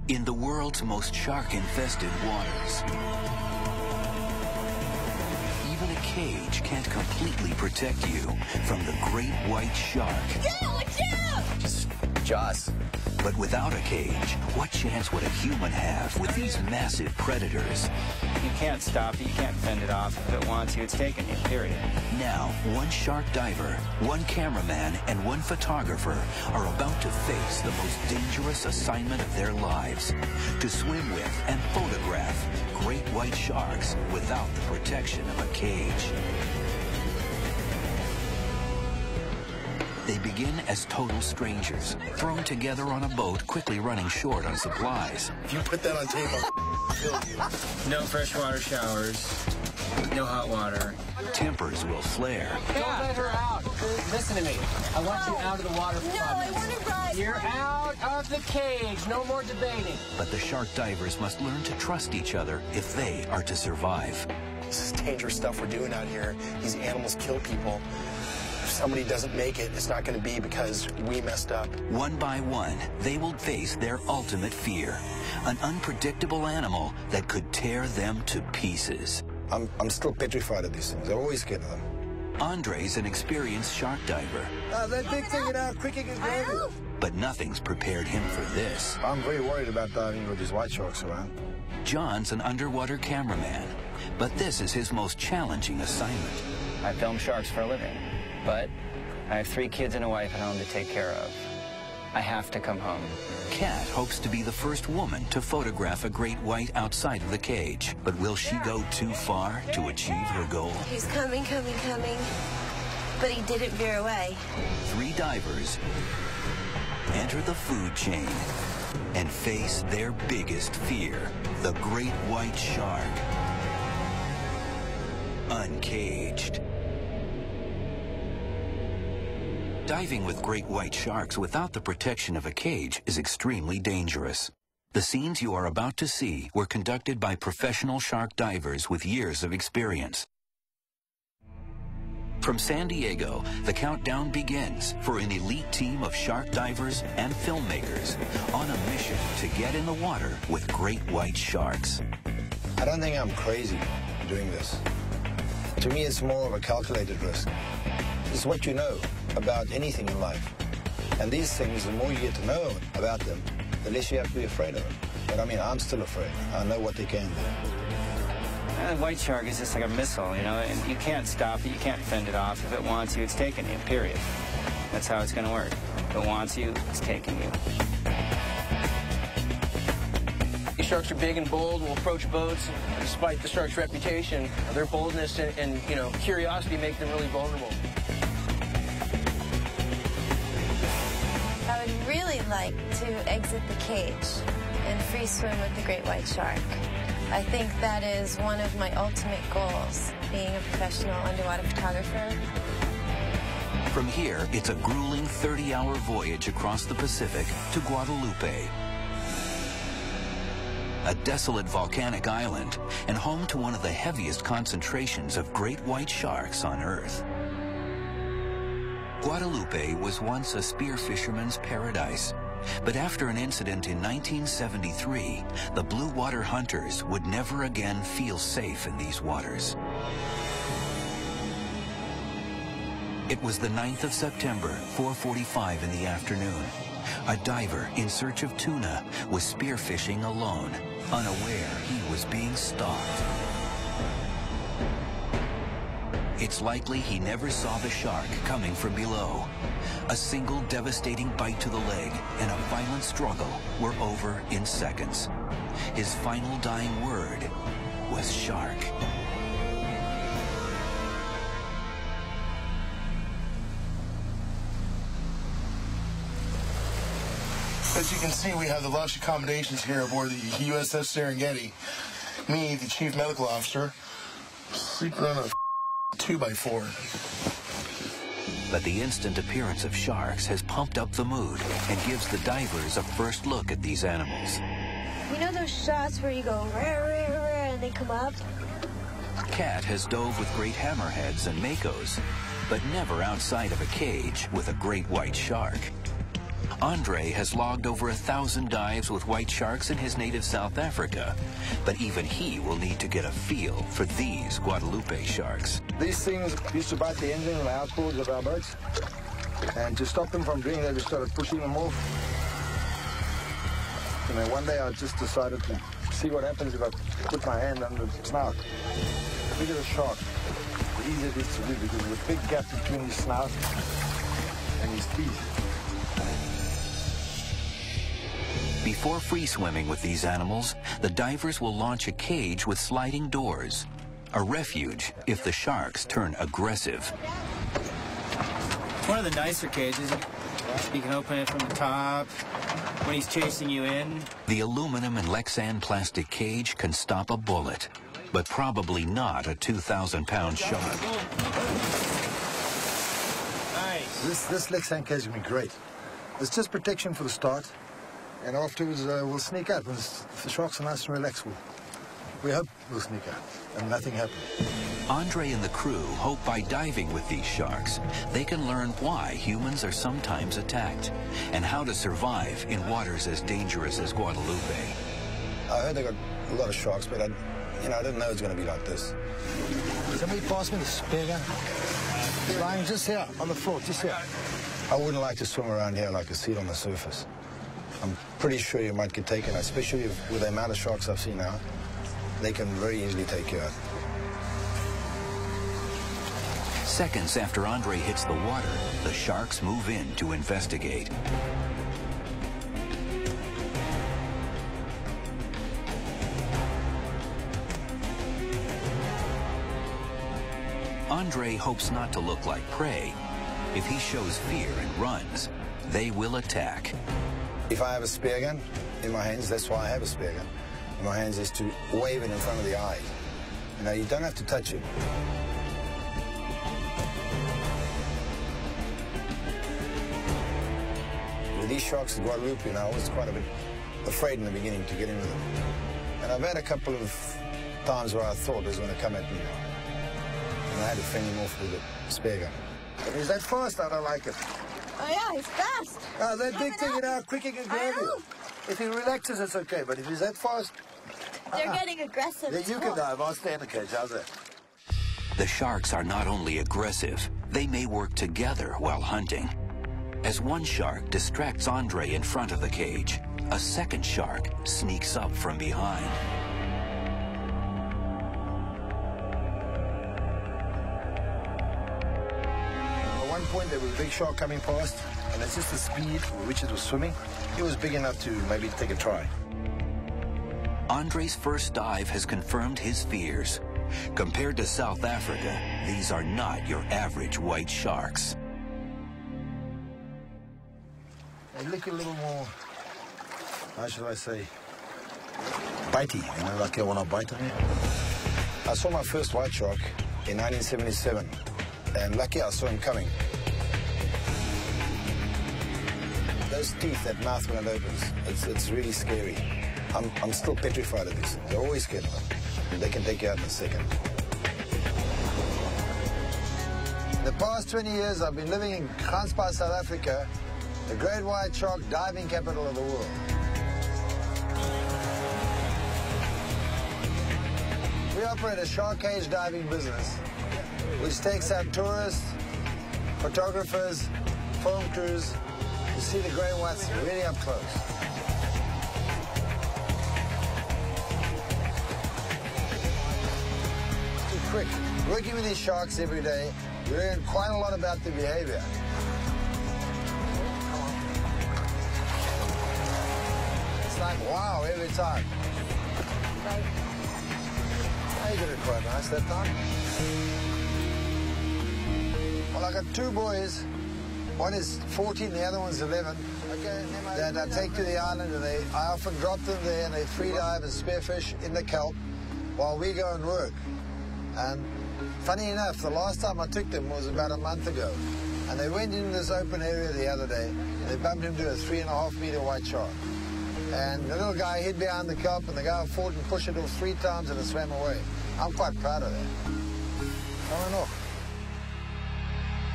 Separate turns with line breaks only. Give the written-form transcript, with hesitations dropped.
In the world's most shark-infested waters, even a cage can't completely protect you from the great white shark.
Yeah, watch out!
Just Jaws.
But without a cage, what chance would a human have with these massive predators?
You can't stop it, you can't fend it off. If it wants you, it's taking you, period.
Now, one shark diver, one cameraman, and one photographer are about to face the most dangerous assignment of their lives: to swim with and photograph great white sharks without the protection of a cage. They begin as total strangers, thrown together on a boat quickly running short on supplies.
If you put that on tape, I'll kill you.
No freshwater showers, no hot water.
Tempers will flare.
Don't let her out. Listen to me. I want you out of the water for 5 minutes.
I want to ride.
You're out of the cage. No more debating.
But the shark divers must learn to trust each other if they are to survive.
This is dangerous stuff we're doing out here. These animals kill people. If somebody doesn't make it, it's not going to be because we messed up.
One by one, they will face their ultimate fear: an unpredictable animal that could tear them to pieces.
I'm still petrified of these things. I'm always scared of them.
Andre's an experienced shark diver,
That big thing now, quicker can grab it.
but nothing's prepared him for this.
I'm very worried about diving with these white sharks around.
John's an underwater cameraman, but this is his most challenging assignment.
I film sharks for a living, but I have 3 kids and a wife at home to take care of. I have to come home.
Kat hopes to be the first woman to photograph a great white outside of the cage, but will she go too far to achieve her goal?
He's coming. But he didn't veer away.
3 divers enter the food chain and face their biggest fear: the great white shark, uncaged. Diving with great white sharks without the protection of a cage is extremely dangerous. The scenes you are about to see were conducted by professional shark divers with years of experience. From San Diego, the countdown begins for an elite team of shark divers and filmmakers on a mission to get in the water with great white sharks.
I don't think I'm crazy doing this. To me, it's more of a calculated risk. It's what you know about anything in life. And these things, the more you get to know about them, the less you have to be afraid of them. But I mean, I'm still afraid. I know what they can do.
A white shark is just like a missile, you know, and you can't stop it, you can't fend it off. If it wants you, it's taking you, period. That's how it's going to work. If it wants you, it's taking you.
These sharks are big and bold, will approach boats. Despite the shark's reputation, their boldness and curiosity make them really vulnerable.
I would really like to exit the cage and free swim with the great white shark. I think that is one of my ultimate goals, being a professional underwater photographer.
From here, it's a grueling 30-hour voyage across the Pacific to Guadalupe, a desolate volcanic island and home to one of the heaviest concentrations of great white sharks on Earth. Guadalupe was once a spear fisherman's paradise, but after an incident in 1973, the blue water hunters would never again feel safe in these waters. It was the 9th of September, 4:45 in the afternoon. A diver in search of tuna was spearfishing alone, unaware he was being stalked. It's likely he never saw the shark coming from below. A single devastating bite to the leg and a violent struggle were over in seconds. His final dying word was shark.
As you can see, we have the lush accommodations here aboard the USS Serengeti. Me, the chief medical officer, sleeping on a 2x4.
But the instant appearance of sharks has pumped up the mood and gives the divers a first look at these animals.
You know those shots where you go rah, rah, rah, and they come up?
Kat has dove with great hammerheads and makos, but never outside of a cage with a great white shark. Andre has logged over 1,000 dives with white sharks in his native South Africa, but even he will need to get a feel for these Guadalupe sharks.
These things used to bite the engine and the outboards of our boats, and to stop them from doing that, we started pushing them off. And then one day I just decided to see what happens if I put my hand under the snout. The bigger the shark, the easier it is to do, because there's a big gap between his snout and his teeth.
Before free swimming with these animals, the divers will launch a cage with sliding doors, a refuge if the sharks turn aggressive.
It's one of the nicer cages. You can open it from the top when he's chasing you in.
The aluminum and Lexan plastic cage can stop a bullet, but probably not a 2,000-pound shark.
Nice.
This Lexan cage will be great. It's just protection for the start, and afterwards we'll sneak out. When the sharks are nice and relaxed, we hope we'll sneak out and nothing happens.
Andre and the crew hope by diving with these sharks, they can learn why humans are sometimes attacked and how to survive in waters as dangerous as Guadalupe.
I heard they got a lot of sharks, but I didn't know it was going to be like this. Somebody pass me the spear gun. It's lying just here on the floor, just here. I wouldn't like to swim around here like a seal on the surface. I'm pretty sure you might get taken, especially with the amount of sharks I've seen now. They can very easily take you out.
Seconds after Andre hits the water, the sharks move in to investigate. Andre hopes not to look like prey. If he shows fear and runs, they will attack.
If I have a spear gun in my hands, that's why I have a spear gun in my hands, is to wave it in front of the eye. You don't have to touch him. With these sharks at Guadalupe, I was quite a bit afraid in the beginning to get in with them. And I've had a couple of times where I thought it was going to come at me. And I had to fend him off with a spear gun. If he's that fast, I don't like it.
Oh, yeah, he's fast.
Oh, that big thing, quick he can grab you. If he relaxes, it's okay, but if he's that fast...
They're getting aggressive.
Then you can dive. I'll stay in the cage. How's that?
The sharks are not only aggressive, they may work together while hunting. As one shark distracts Andre in front of the cage, a second shark sneaks up from behind.
At one point, there was a big shark coming past, and it's just the speed with which it was swimming. It was big enough to maybe take a try.
Andre's first dive has confirmed his fears. Compared to South Africa, these are not your average white sharks.
They look a little more, how should I say, bitey, like they want to bite on you. I saw my first white shark in 1977, and lucky I saw him coming. Those teeth, that mouth when it opens, it's really scary. I'm still petrified of these things. They're always scared of them. They can take you out in a second. In the past 20 years, I've been living in Gansbaai, South Africa, the great white shark diving capital of the world. We operate a shark cage diving business, which takes out tourists, photographers, film crews to see the great whites really up close. Quick. Working with these sharks every day, we learn quite a lot about their behavior. It's like, wow, every time. You did it quite nice that time. Well, I got two boys. One is 14, the other one's 11. That I take to the island, and I often drop them there, and they free dive and spearfish in the kelp while we go and work. And funny enough, the last time I took them was about a month ago. And they went in this open area the other day, and they bumped into a 3.5-meter white shark. And the little guy hid behind the kelp, and the guy fought and pushed it off 3 times, and it swam away. I'm quite proud of that. I don't know.